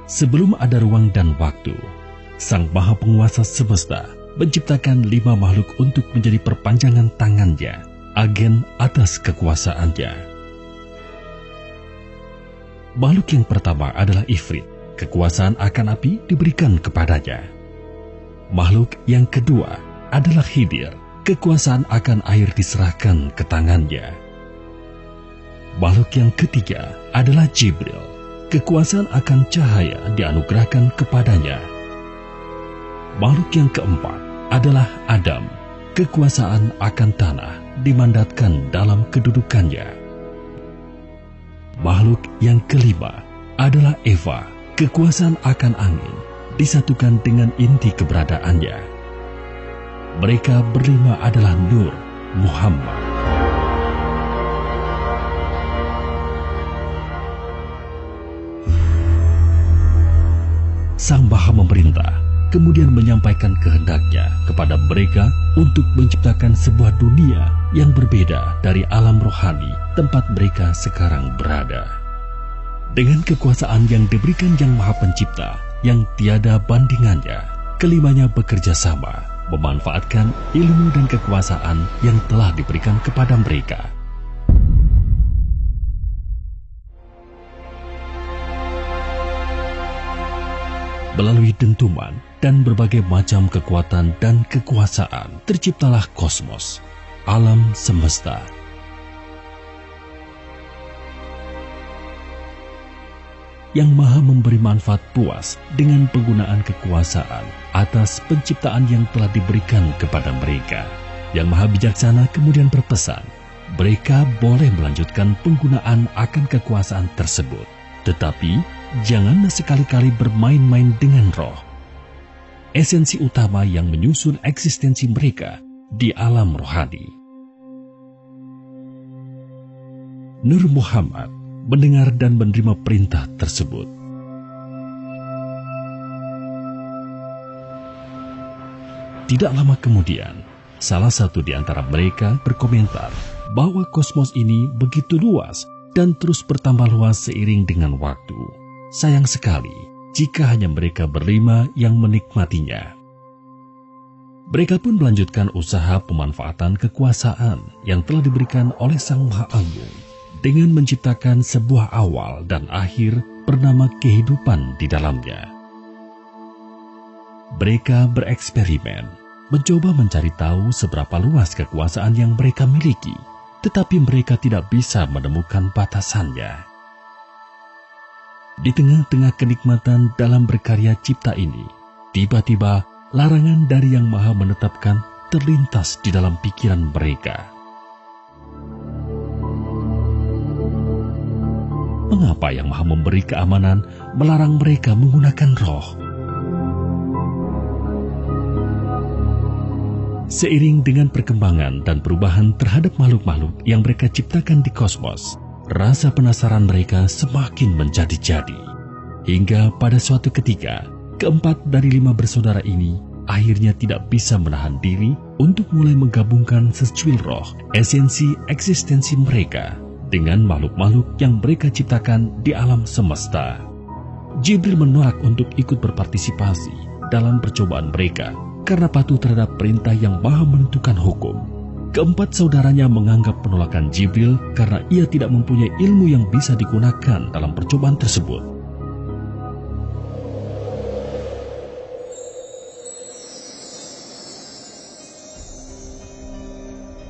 Sebelum ada ruang dan waktu, Sang Maha Penguasa semesta menciptakan 5 makhluk untuk menjadi perpanjangan tangannya, agen atas kekuasaannya. Makhluk yang pertama adalah Ifrit. Kekuasaan akan api diberikan kepadanya. Makhluk yang kedua adalah Khidir. Kekuasaan akan air diserahkan ke tangannya. Makhluk yang ketiga adalah Jibril. Kekuasaan akan cahaya dianugerahkan kepadanya. Makhluk yang keempat adalah Adam. Kekuasaan akan tanah dimandatkan dalam kedudukannya. Makhluk yang kelima adalah Eva. Kekuasaan akan angin disatukan dengan inti keberadaannya. Mereka berlima adalah Nur Muhammad. Sang Maha Memerintah kemudian menyampaikan kehendaknya kepada mereka untuk menciptakan sebuah dunia yang berbeda dari alam rohani tempat mereka sekarang berada. Dengan kekuasaan yang diberikan Yang Maha Pencipta yang tiada bandingannya, kelimanya bekerja sama memanfaatkan ilmu dan kekuasaan yang telah diberikan kepada mereka. Melalui dentuman dan berbagai macam kekuatan dan kekuasaan, terciptalah kosmos, alam semesta. Yang Maha memberi manfaat puas dengan penggunaan kekuasaan atas penciptaan yang telah diberikan kepada mereka. Yang Maha Bijaksana kemudian berpesan, mereka boleh melanjutkan penggunaan akan kekuasaan tersebut, tetapi jangan sekali-kali bermain-main dengan roh, esensi utama yang menyusun eksistensi mereka di alam rohani. Nur Muhammad mendengar dan menerima perintah tersebut. Tidak lama kemudian, salah satu di antara mereka berkomentar bahwa kosmos ini begitu luas dan terus bertambah luas seiring dengan waktu. Sayang sekali jika hanya mereka berlima yang menikmatinya. Mereka pun melanjutkan usaha pemanfaatan kekuasaan yang telah diberikan oleh Sang Maha Agung dengan menciptakan sebuah awal dan akhir bernama kehidupan di dalamnya. Mereka bereksperimen, mencoba mencari tahu seberapa luas kekuasaan yang mereka miliki, tetapi mereka tidak bisa menemukan batasannya. Di tengah-tengah kenikmatan dalam berkarya cipta ini, tiba-tiba larangan dari Yang Maha menetapkan terlintas di dalam pikiran mereka. Mengapa Yang Maha memberi keamanan melarang mereka menggunakan roh? Seiring dengan perkembangan dan perubahan terhadap makhluk-makhluk yang mereka ciptakan di kosmos, rasa penasaran mereka semakin menjadi-jadi. Hingga pada suatu ketika, keempat dari 5 bersaudara ini akhirnya tidak bisa menahan diri untuk mulai menggabungkan secuil roh, esensi eksistensi mereka, dengan makhluk-makhluk yang mereka ciptakan di alam semesta. Jibril menolak untuk ikut berpartisipasi dalam percobaan mereka karena patuh terhadap perintah Yang Maha menentukan hukum. Keempat saudaranya menganggap penolakan Jibril karena ia tidak mempunyai ilmu yang bisa digunakan dalam percobaan tersebut.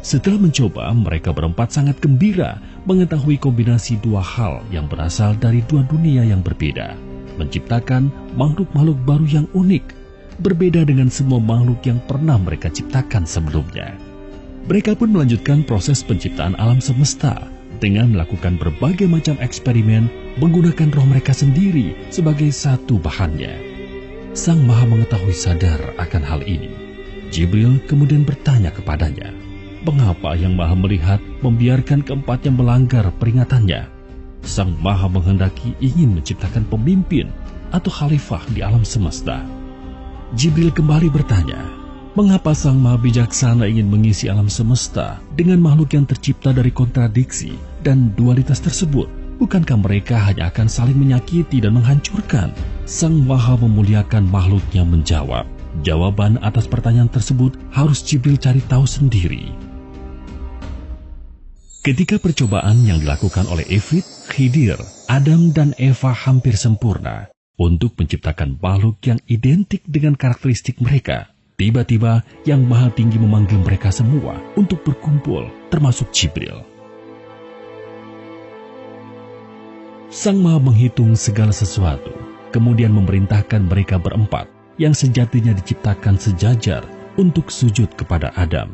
Setelah mencoba, mereka berempat sangat gembira mengetahui kombinasi 2 hal yang berasal dari 2 dunia yang berbeda, menciptakan makhluk-makhluk baru yang unik, berbeda dengan semua makhluk yang pernah mereka ciptakan sebelumnya. Mereka pun melanjutkan proses penciptaan alam semesta dengan melakukan berbagai macam eksperimen menggunakan roh mereka sendiri sebagai satu bahannya. Sang Maha mengetahui sadar akan hal ini. Jibril kemudian bertanya kepadanya, mengapa Yang Maha melihat membiarkan keempatnya melanggar peringatannya? Sang Maha menghendaki ingin menciptakan pemimpin atau khalifah di alam semesta. Jibril kembali bertanya, mengapa Sang Maha Bijaksana ingin mengisi alam semesta dengan makhluk yang tercipta dari kontradiksi dan dualitas tersebut? Bukankah mereka hanya akan saling menyakiti dan menghancurkan? Sang Maha Memuliakan makhluknya menjawab. Jawaban atas pertanyaan tersebut harus Jibril cari tahu sendiri. Ketika percobaan yang dilakukan oleh Ifrit, Khidir, Adam dan Eva hampir sempurna untuk menciptakan makhluk yang identik dengan karakteristik mereka, tiba-tiba Yang Maha Tinggi memanggil mereka semua untuk berkumpul, termasuk Jibril. Sang Maha menghitung segala sesuatu, kemudian memerintahkan mereka berempat yang sejatinya diciptakan sejajar untuk sujud kepada Adam.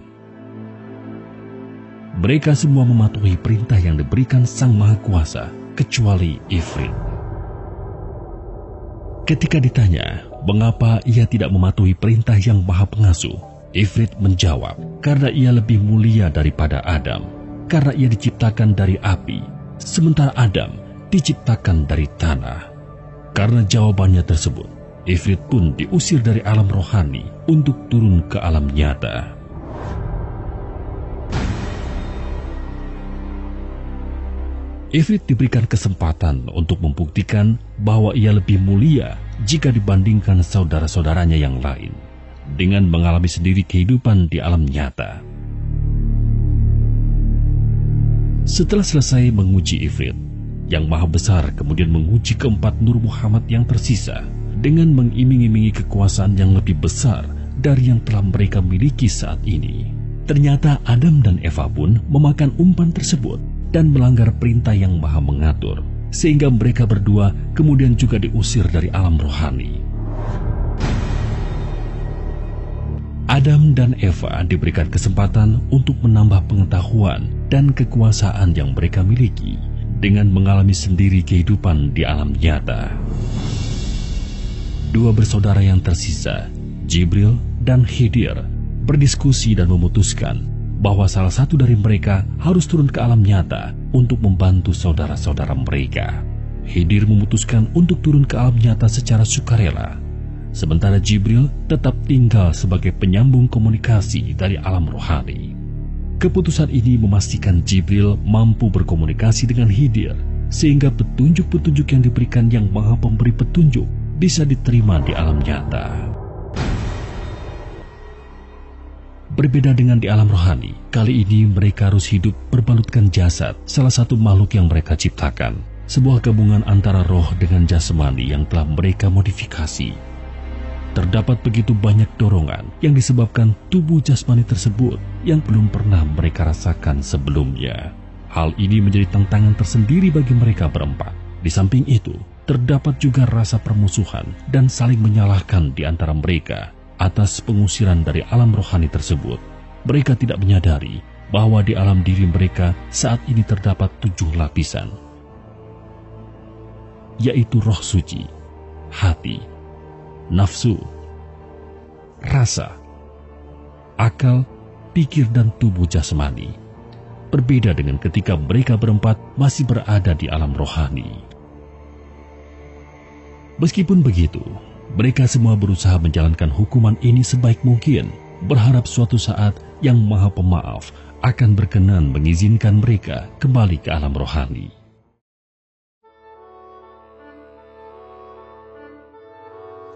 Mereka semua mematuhi perintah yang diberikan Sang Maha Kuasa, kecuali Ifrit. Ketika ditanya mengapa ia tidak mematuhi perintah Yang Maha Pengasuh, Ifrit menjawab, karena ia lebih mulia daripada Adam, karena ia diciptakan dari api, sementara Adam diciptakan dari tanah. Karena jawabannya tersebut, Ifrit pun diusir dari alam rohani untuk turun ke alam nyata. Ifrit diberikan kesempatan untuk membuktikan bahwa ia lebih mulia jika dibandingkan saudara-saudaranya yang lain, dengan mengalami sendiri kehidupan di alam nyata. Setelah selesai menguji Ifrit, Yang Maha Besar kemudian menguji keempat Nur Muhammad yang tersisa dengan mengiming-imingi kekuasaan yang lebih besar dari yang telah mereka miliki saat ini. Ternyata Adam dan Eva pun memakan umpan tersebut dan melanggar perintah Yang Maha Mengatur, sehingga mereka berdua kemudian juga diusir dari alam rohani. Adam dan Eva diberikan kesempatan untuk menambah pengetahuan dan kekuasaan yang mereka miliki dengan mengalami sendiri kehidupan di alam nyata. Dua bersaudara yang tersisa, Jibril dan Khidir, berdiskusi dan memutuskan bahwa salah satu dari mereka harus turun ke alam nyata untuk membantu saudara-saudara mereka. Khidir memutuskan untuk turun ke alam nyata secara sukarela, sementara Jibril tetap tinggal sebagai penyambung komunikasi dari alam rohani. Keputusan ini memastikan Jibril mampu berkomunikasi dengan Khidir, sehingga petunjuk-petunjuk yang diberikan Yang Maha Pemberi Petunjuk bisa diterima di alam nyata. Berbeda dengan di alam rohani, kali ini mereka harus hidup berbalutkan jasad salah satu makhluk yang mereka ciptakan, sebuah gabungan antara roh dengan jasmani yang telah mereka modifikasi. Terdapat begitu banyak dorongan yang disebabkan tubuh jasmani tersebut yang belum pernah mereka rasakan sebelumnya. Hal ini menjadi tantangan tersendiri bagi mereka berempat. Di samping itu, terdapat juga rasa permusuhan dan saling menyalahkan di antara mereka atas pengusiran dari alam rohani tersebut. Mereka tidak menyadari bahwa di alam diri mereka saat ini terdapat 7 lapisan, yaitu roh suci, hati, nafsu, rasa, akal, pikir, dan tubuh jasmani. Berbeda dengan ketika mereka berempat masih berada di alam rohani. Meskipun begitu, mereka semua berusaha menjalankan hukuman ini sebaik mungkin, berharap suatu saat Yang Maha Pemaaf akan berkenan mengizinkan mereka kembali ke alam rohani.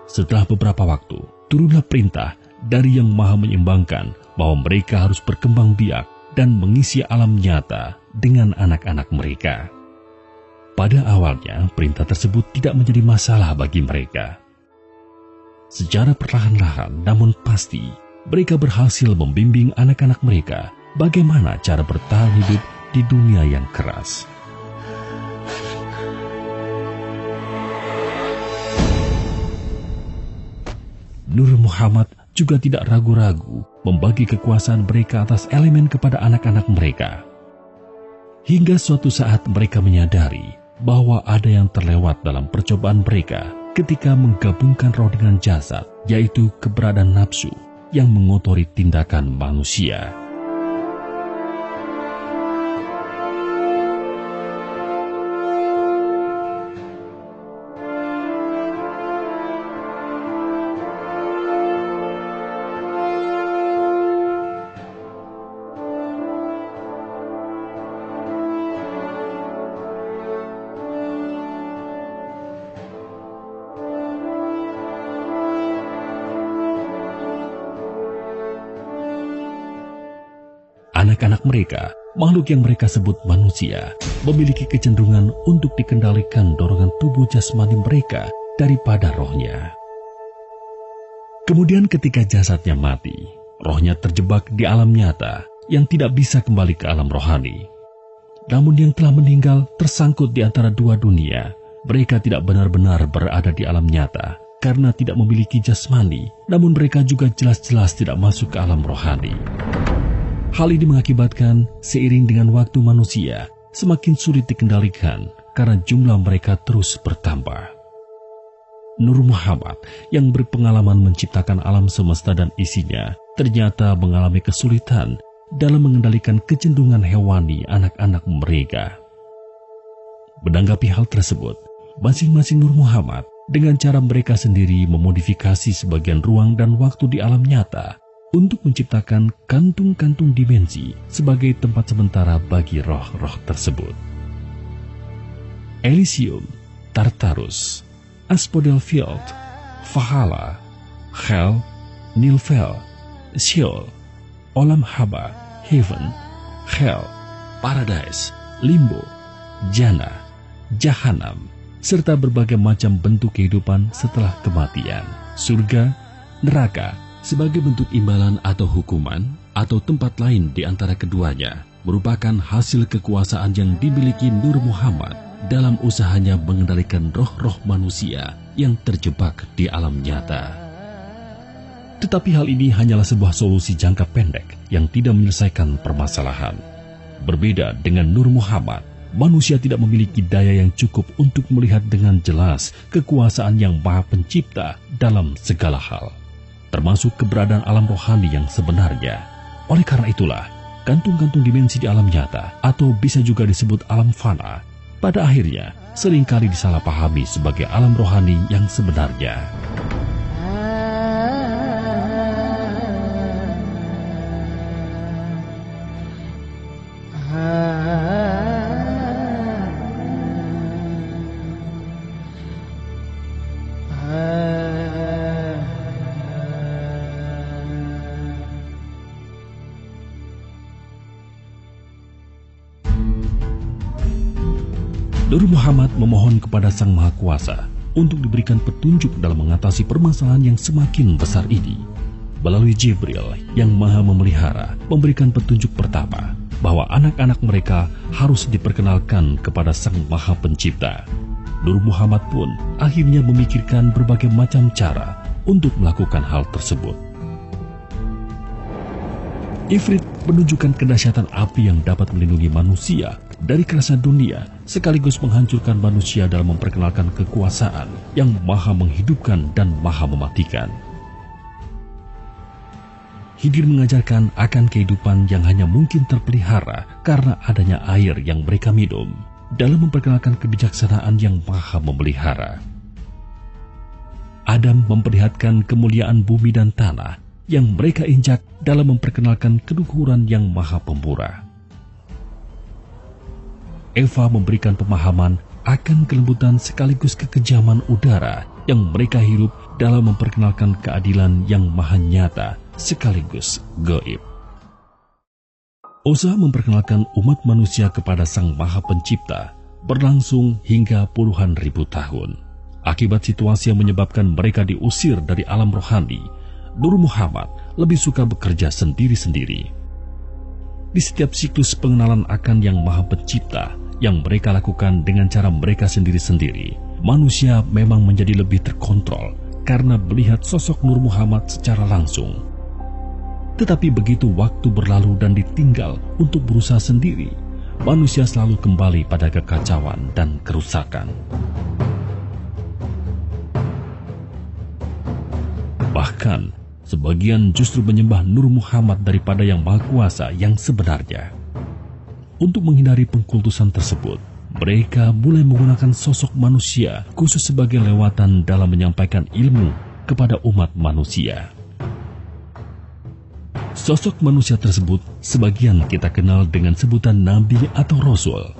Setelah beberapa waktu, turunlah perintah dari Yang Maha Menyeimbangkan bahwa mereka harus berkembang biak dan mengisi alam nyata dengan anak-anak mereka. Pada awalnya, perintah tersebut tidak menjadi masalah bagi mereka. Secara perlahan-lahan namun pasti, mereka berhasil membimbing anak-anak mereka bagaimana cara bertahan hidup di dunia yang keras. Nur Muhammad juga tidak ragu-ragu membagi kekuasaan mereka atas elemen kepada anak-anak mereka. Hingga suatu saat mereka menyadari bahwa ada yang terlewat dalam percobaan mereka ketika menggabungkan roh dengan jasad, yaitu keberadaan nafsu yang mengotori tindakan manusia. anak-anak mereka, makhluk yang mereka sebut manusia, memiliki kecenderungan untuk dikendalikan dorongan tubuh jasmani mereka daripada rohnya. Kemudian ketika jasadnya mati, rohnya terjebak di alam nyata yang tidak bisa kembali ke alam rohani. Namun yang telah meninggal tersangkut di antara dua dunia. Mereka tidak benar-benar berada di alam nyata karena tidak memiliki jasmani, namun mereka juga jelas-jelas tidak masuk ke alam rohani. Hal ini mengakibatkan seiring dengan waktu manusia semakin sulit dikendalikan karena jumlah mereka terus bertambah. Nur Muhammad yang berpengalaman menciptakan alam semesta dan isinya ternyata mengalami kesulitan dalam mengendalikan kecenderungan hewani anak-anak mereka. Menanggapi hal tersebut, masing-masing Nur Muhammad dengan cara mereka sendiri memodifikasi sebagian ruang dan waktu di alam nyata untuk menciptakan kantung-kantung dimensi sebagai tempat sementara bagi roh-roh tersebut. Elysium, Tartarus, Asphodel Field, Valhalla, Hell, Nilfgaard, Sheol, Olam Haba, Heaven, Hell, Paradise, Limbo, Jannah, Jahanam, serta berbagai macam bentuk kehidupan setelah kematian, surga, neraka, sebagai bentuk imbalan atau hukuman, atau tempat lain di antara keduanya, merupakan hasil kekuasaan yang dimiliki Nur Muhammad dalam usahanya mengendalikan roh-roh manusia yang terjebak di alam nyata. Tetapi hal ini hanyalah sebuah solusi jangka pendek yang tidak menyelesaikan permasalahan. Berbeda dengan Nur Muhammad, manusia tidak memiliki daya yang cukup untuk melihat dengan jelas kekuasaan yang Maha Pencipta dalam segala hal, termasuk keberadaan alam rohani yang sebenarnya. Oleh karena itulah, kantung-kantung dimensi di alam nyata, atau bisa juga disebut alam fana, pada akhirnya seringkali disalahpahami sebagai alam rohani yang sebenarnya. Nur Muhammad memohon kepada Sang Maha Kuasa untuk diberikan petunjuk dalam mengatasi permasalahan yang semakin besar ini. Melalui Jibril yang Maha Memelihara memberikan petunjuk pertama bahwa anak-anak mereka harus diperkenalkan kepada Sang Maha Pencipta. Nur Muhammad pun akhirnya memikirkan berbagai macam cara untuk melakukan hal tersebut. Ifrit menunjukkan kedahsyatan api yang dapat melindungi manusia dari kerasa dunia, sekaligus menghancurkan manusia dalam memperkenalkan kekuasaan yang maha menghidupkan dan maha mematikan. Khidir mengajarkan akan kehidupan yang hanya mungkin terpelihara karena adanya air yang mereka minum, dalam memperkenalkan kebijaksanaan yang maha memelihara. Adam memperlihatkan kemuliaan bumi dan tanah yang mereka injak dalam memperkenalkan keluhuran yang maha pemurah. Eva memberikan pemahaman akan kelembutan sekaligus kekejaman udara yang mereka hirup dalam memperkenalkan keadilan yang maha nyata sekaligus gaib. Usaha memperkenalkan umat manusia kepada Sang Maha Pencipta berlangsung hingga puluhan ribu tahun. Akibat situasi yang menyebabkan mereka diusir dari alam rohani, Nur Muhammad lebih suka bekerja sendiri-sendiri. Di setiap siklus pengenalan akan Yang Maha Pencipta yang mereka lakukan dengan cara mereka sendiri-sendiri, manusia memang menjadi lebih terkontrol karena melihat sosok Nur Muhammad secara langsung. Tetapi begitu waktu berlalu dan ditinggal untuk berusaha sendiri, manusia selalu kembali pada kekacauan dan kerusakan. Bahkan, sebagian justru menyembah Nur Muhammad daripada Yang Maha Kuasa yang sebenarnya. Untuk menghindari pengkultusan tersebut, mereka mulai menggunakan sosok manusia khusus sebagai lewatan dalam menyampaikan ilmu kepada umat manusia. Sosok manusia tersebut sebagian kita kenal dengan sebutan Nabi atau Rasul.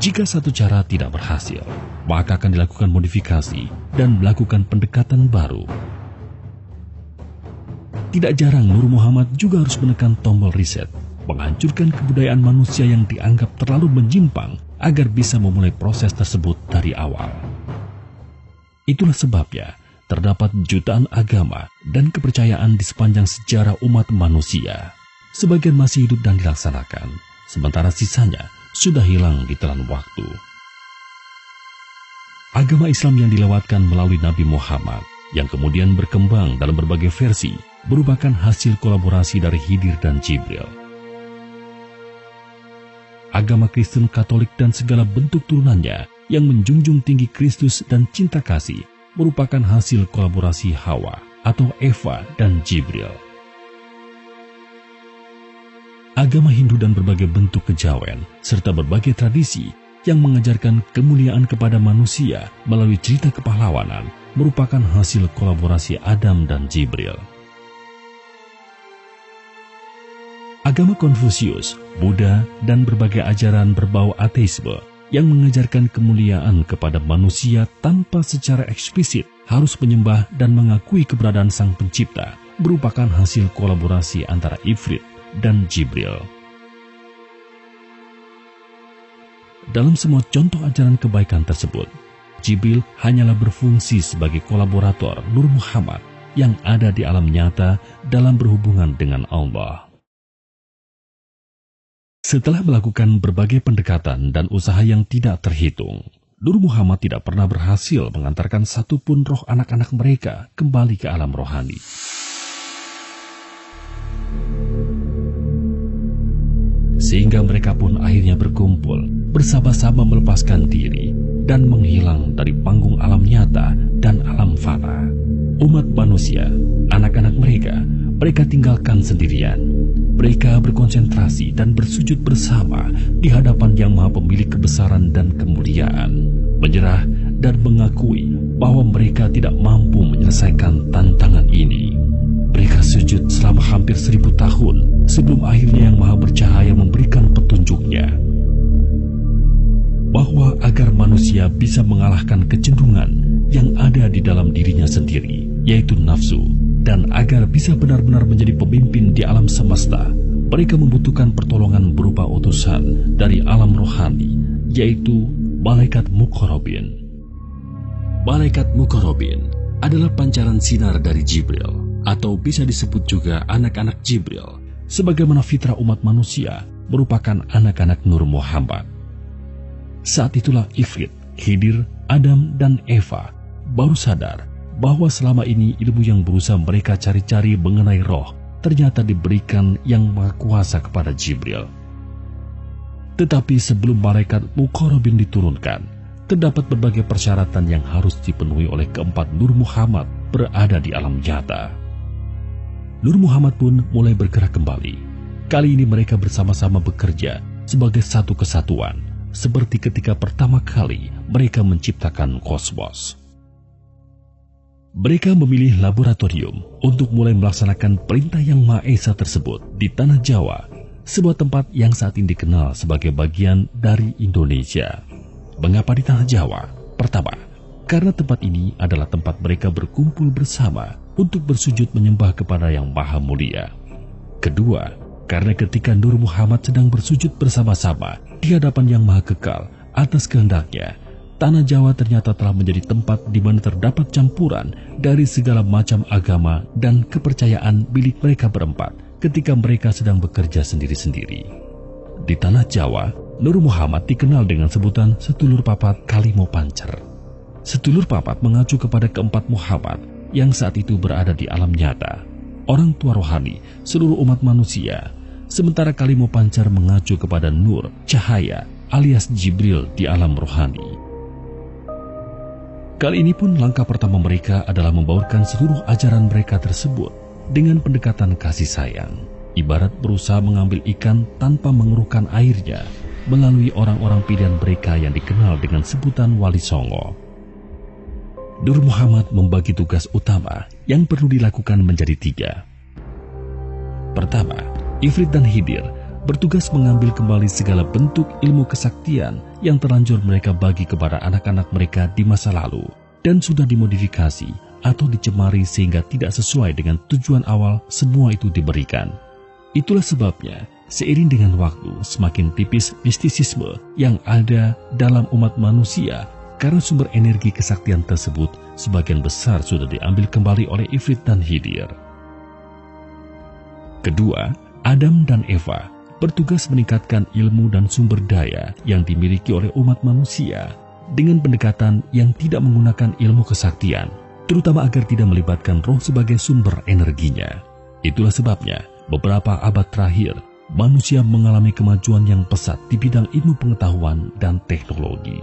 Jika satu cara tidak berhasil, maka akan dilakukan modifikasi dan melakukan pendekatan baru. Tidak jarang Nur Muhammad juga harus menekan tombol reset, menghancurkan kebudayaan manusia yang dianggap terlalu menyimpang agar bisa memulai proses tersebut dari awal. Itulah sebabnya terdapat jutaan agama dan kepercayaan di sepanjang sejarah umat manusia. Sebagian masih hidup dan dilaksanakan, sementara sisanya sudah hilang di telan waktu. Agama Islam yang dilewatkan melalui Nabi Muhammad, yang kemudian berkembang dalam berbagai versi, merupakan hasil kolaborasi dari Khidir dan Jibril. Agama Kristen Katolik dan segala bentuk turunannya yang menjunjung tinggi Kristus dan cinta kasih merupakan hasil kolaborasi Hawa atau Eva dan Jibril. Agama Hindu dan berbagai bentuk kejawen serta berbagai tradisi yang mengajarkan kemuliaan kepada manusia melalui cerita kepahlawanan merupakan hasil kolaborasi Adam dan Jibril. Agama Konfusius, Buddha, dan berbagai ajaran berbau ateisme yang mengajarkan kemuliaan kepada manusia tanpa secara eksplisit harus menyembah dan mengakui keberadaan Sang Pencipta merupakan hasil kolaborasi antara Ifrit dan Jibril. Dalam semua contoh ajaran kebaikan tersebut, Jibril hanyalah berfungsi sebagai kolaborator Nur Muhammad yang ada di alam nyata dalam berhubungan dengan Allah. Setelah melakukan berbagai pendekatan dan usaha yang tidak terhitung, Nur Muhammad tidak pernah berhasil mengantarkan satupun roh anak-anak mereka kembali ke alam rohani. Sehingga mereka pun akhirnya berkumpul, bersama-sama melepaskan diri, dan menghilang dari panggung alam nyata dan alam fana. Umat manusia, anak-anak mereka tinggalkan sendirian. Mereka berkonsentrasi dan bersujud bersama di hadapan Yang Maha Pemilik kebesaran dan kemuliaan, menyerah dan mengakui bahwa mereka tidak mampu menyelesaikan tantangan ini. Mereka sujud selama hampir 1000 tahun sebelum akhirnya Yang Maha Bercahaya memberikan petunjuknya. Bahwa agar manusia bisa mengalahkan kecenderungan yang ada di dalam dirinya sendiri, yaitu nafsu, dan agar bisa benar-benar menjadi pemimpin di alam semesta, mereka membutuhkan pertolongan berupa utusan dari alam rohani, yaitu Malaikat Muqarrabin. Malaikat Muqarrabin adalah pancaran sinar dari Jibril, atau bisa disebut juga anak-anak Jibril, sebagaimana fitrah umat manusia merupakan anak-anak Nur Muhammad. Saat itulah Ifrit, Khidir, Adam, dan Eva baru sadar bahwa selama ini ilmu yang berusaha mereka cari-cari mengenai roh ternyata diberikan Yang Maha Kuasa kepada Jibril. Tetapi sebelum malaikat Muqarrabin diturunkan, terdapat berbagai persyaratan yang harus dipenuhi oleh keempat Nur Muhammad berada di alam nyata. Nur Muhammad pun mulai bergerak kembali. Kali ini mereka bersama-sama bekerja sebagai satu kesatuan, seperti ketika pertama kali mereka menciptakan kosmos. Mereka memilih laboratorium untuk mulai melaksanakan perintah Yang Maha Esa tersebut di Tanah Jawa, sebuah tempat yang saat ini dikenal sebagai bagian dari Indonesia. Mengapa di Tanah Jawa? Pertama, karena tempat ini adalah tempat mereka berkumpul bersama untuk bersujud menyembah kepada Yang Maha Mulia. Kedua, karena ketika Nur Muhammad sedang bersujud bersama-sama di hadapan Yang Maha Kekal atas kehendaknya, Tanah Jawa ternyata telah menjadi tempat di mana terdapat campuran dari segala macam agama dan kepercayaan milik mereka berempat ketika mereka sedang bekerja sendiri-sendiri. Di Tanah Jawa, Nur Muhammad dikenal dengan sebutan Sedulur Papat Kalimo Pancer. Sedulur Papat mengacu kepada keempat Muhammad yang saat itu berada di alam nyata, orang tua rohani seluruh umat manusia, sementara Kalimo Pancer mengacu kepada Nur, cahaya, alias Jibril di alam rohani. Kali ini pun langkah pertama mereka adalah membaurkan seluruh ajaran mereka tersebut dengan pendekatan kasih sayang, ibarat berusaha mengambil ikan tanpa mengeruhkan airnya melalui orang-orang pilihan mereka yang dikenal dengan sebutan Wali Songo. Nur Muhammad membagi tugas utama yang perlu dilakukan menjadi 3. Pertama, Ifrit dan Khidir bertugas mengambil kembali segala bentuk ilmu kesaktian yang terlanjur mereka bagi kepada anak-anak mereka di masa lalu dan sudah dimodifikasi atau dicemari sehingga tidak sesuai dengan tujuan awal semua itu diberikan. Itulah sebabnya Seiring dengan waktu, semakin tipis mistisisme yang ada dalam umat manusia karena sumber energi kesaktian tersebut sebagian besar sudah diambil kembali oleh Ifrit dan Hidir. Kedua, Adam dan Eva bertugas meningkatkan ilmu dan sumber daya yang dimiliki oleh umat manusia dengan pendekatan yang tidak menggunakan ilmu kesaktian, terutama agar tidak melibatkan roh sebagai sumber energinya. Itulah sebabnya beberapa abad terakhir manusia mengalami kemajuan yang pesat di bidang ilmu pengetahuan dan teknologi.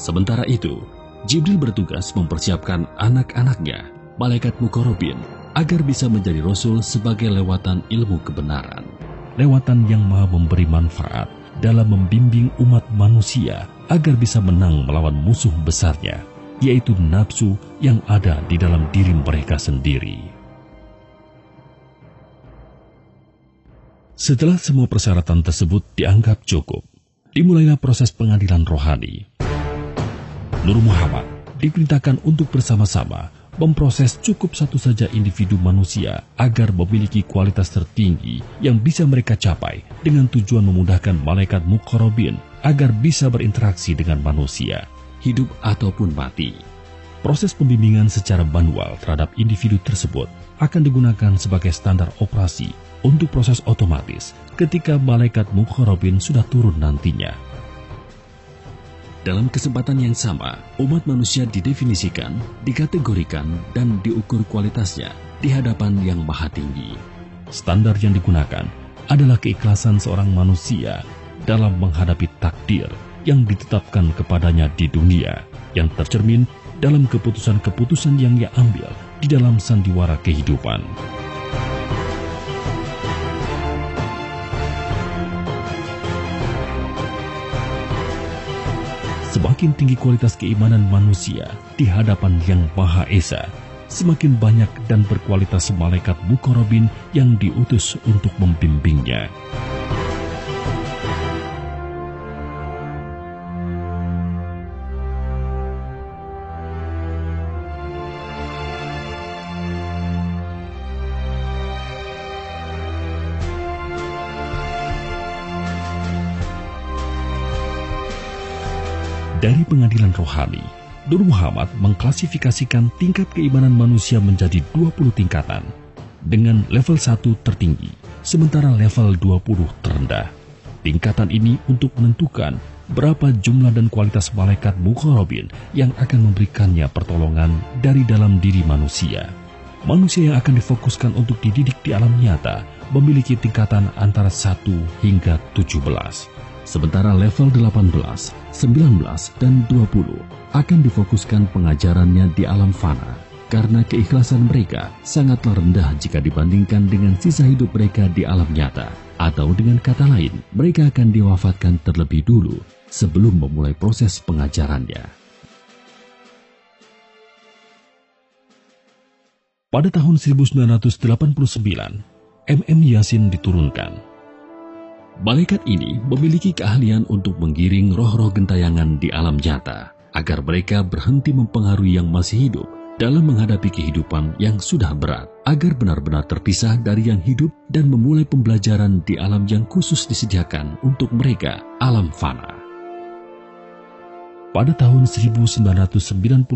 Sementara itu, Jibril bertugas mempersiapkan anak-anaknya, malaikat Muqarrabin, agar bisa menjadi rasul sebagai lewatan ilmu kebenaran. Lewatan yang maha memberi manfaat dalam membimbing umat manusia agar bisa menang melawan musuh besarnya, yaitu nafsu yang ada di dalam diri mereka sendiri. Setelah semua persyaratan tersebut dianggap cukup, dimulailah proses pengadilan rohani. Nur Muhammad diperintahkan untuk bersama-sama memproses cukup satu saja individu manusia agar memiliki kualitas tertinggi yang bisa mereka capai dengan tujuan memudahkan malaikat Muqarrabin agar bisa berinteraksi dengan manusia, hidup ataupun mati. Proses pembimbingan secara manual terhadap individu tersebut akan digunakan sebagai standar operasi untuk proses otomatis ketika malaikat Muqarrabin sudah turun nantinya. Dalam kesempatan yang sama, umat manusia didefinisikan, dikategorikan, dan diukur kualitasnya di hadapan yang maha tinggi. Standar yang digunakan adalah keikhlasan seorang manusia dalam menghadapi takdir yang ditetapkan kepadanya di dunia, yang tercermin dalam keputusan-keputusan yang ia ambil di dalam sandiwara kehidupan. Semakin tinggi kualitas keimanan manusia di hadapan Yang Maha Esa, semakin banyak dan berkualitas malaikat Muqarrabin yang diutus untuk membimbingnya. Dari pengadilan rohani, Nur Muhammad mengklasifikasikan tingkat keimanan manusia menjadi 20 tingkatan, dengan level 1 tertinggi, sementara level 20 terendah. Tingkatan ini untuk menentukan berapa jumlah dan kualitas malaikat Muqarrabin yang akan memberikannya pertolongan dari dalam diri manusia. Manusia yang akan difokuskan untuk dididik di alam nyata memiliki tingkatan antara 1 hingga 17. Sementara level 18, 19, dan 20 akan difokuskan pengajarannya di alam fana karena keikhlasan mereka sangatlah rendah jika dibandingkan dengan sisa hidup mereka di alam nyata. Atau dengan kata lain, mereka akan diwafatkan terlebih dulu sebelum memulai proses pengajarannya. Pada tahun 1989, MM Yasin diturunkan. Malaikat ini memiliki keahlian untuk menggiring roh-roh gentayangan di alam nyata agar mereka berhenti mempengaruhi yang masih hidup dalam menghadapi kehidupan yang sudah berat, agar benar-benar terpisah dari yang hidup dan memulai pembelajaran di alam yang khusus disediakan untuk mereka, alam fana. Pada tahun 1999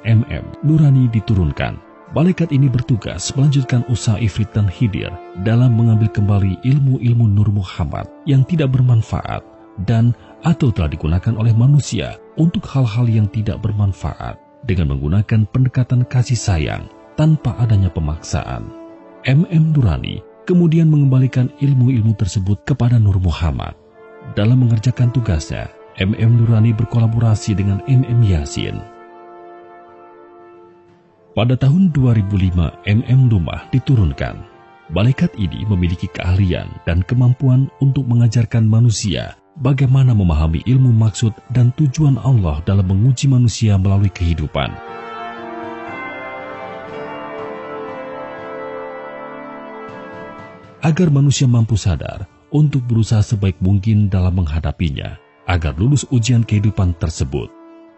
MM Nurani diturunkan. Malaikat ini bertugas melanjutkan usaha Ifrit dan Hidir dalam mengambil kembali ilmu-ilmu Nur Muhammad yang tidak bermanfaat dan atau telah digunakan oleh manusia untuk hal-hal yang tidak bermanfaat dengan menggunakan pendekatan kasih sayang tanpa adanya pemaksaan. MM Nurani kemudian mengembalikan ilmu-ilmu tersebut kepada Nur Muhammad. Dalam mengerjakan tugasnya, MM Nurani berkolaborasi dengan MM Yasin. Pada tahun 2005, MM Lumah diturunkan. Malaikat ini memiliki keahlian dan kemampuan untuk mengajarkan manusia bagaimana memahami ilmu maksud dan tujuan Allah dalam menguji manusia melalui kehidupan. Agar manusia mampu sadar untuk berusaha sebaik mungkin dalam menghadapinya, agar lulus ujian kehidupan tersebut.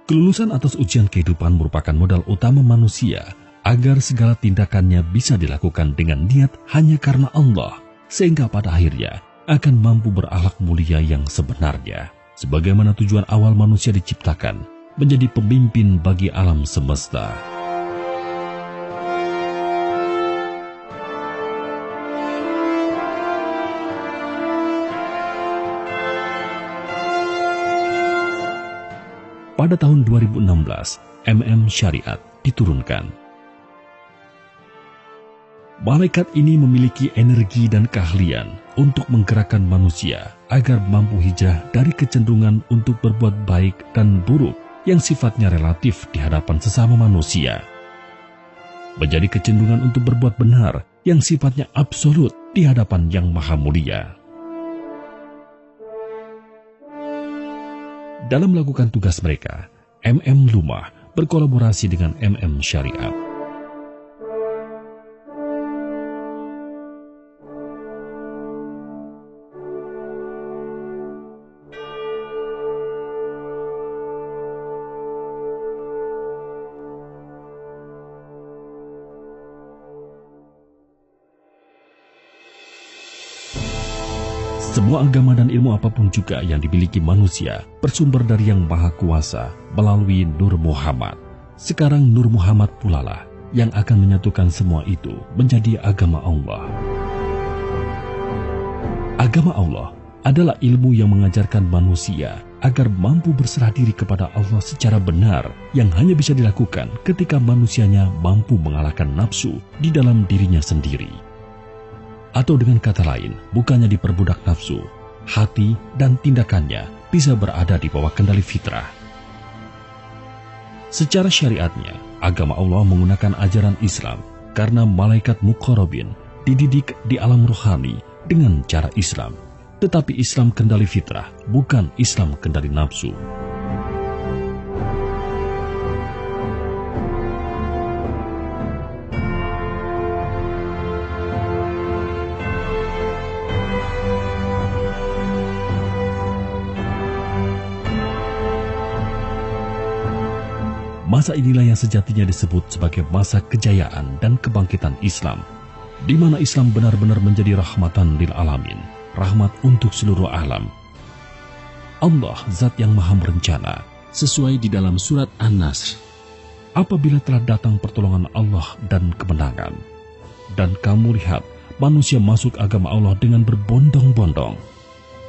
Kelulusan atas ujian kehidupan merupakan modal utama manusia agar segala tindakannya bisa dilakukan dengan niat hanya karena Allah, sehingga pada akhirnya akan mampu berakhlak mulia yang sebenarnya, sebagaimana tujuan awal manusia diciptakan, menjadi pemimpin bagi alam semesta. Pada tahun 2016, Syariat diturunkan. Malaikat ini memiliki energi dan keahlian untuk menggerakkan manusia agar mampu hijrah dari kecenderungan untuk berbuat baik dan buruk yang sifatnya relatif di hadapan sesama manusia, menjadi kecenderungan untuk berbuat benar yang sifatnya absolut di hadapan Yang Maha Mulia. Dalam melakukan tugas mereka, Lumah berkolaborasi dengan Syariat. Semua agama dan ilmu apapun juga yang dimiliki manusia bersumber dari Yang Maha Kuasa melalui Nur Muhammad. Sekarang Nur Muhammad pula lah yang akan menyatukan semua itu menjadi agama Allah. Agama Allah adalah ilmu yang mengajarkan manusia agar mampu berserah diri kepada Allah secara benar, yang hanya bisa dilakukan ketika manusianya mampu mengalahkan nafsu di dalam dirinya sendiri. Atau dengan kata lain, bukannya diperbudak nafsu, hati dan tindakannya bisa berada di bawah kendali fitrah. Secara syariatnya, agama Allah menggunakan ajaran Islam karena malaikat muqarrabin dididik di alam rohani dengan cara Islam. Tetapi Islam kendali fitrah, bukan Islam kendali nafsu. Masa inilah yang sejatinya disebut sebagai masa kejayaan dan kebangkitan Islam, di mana Islam benar-benar menjadi rahmatan lil alamin, rahmat untuk seluruh alam. Allah Zat yang Maha Merencana, sesuai di dalam surat An-Nasr, apabila telah datang pertolongan Allah dan kemenangan, dan kamu lihat manusia masuk agama Allah dengan berbondong-bondong,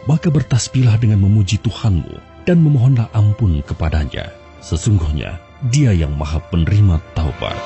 maka bertasbihlah dengan memuji Tuhanmu dan memohonlah ampun kepadanya. Sesungguhnya Dia yang Maha Penerima Taubat.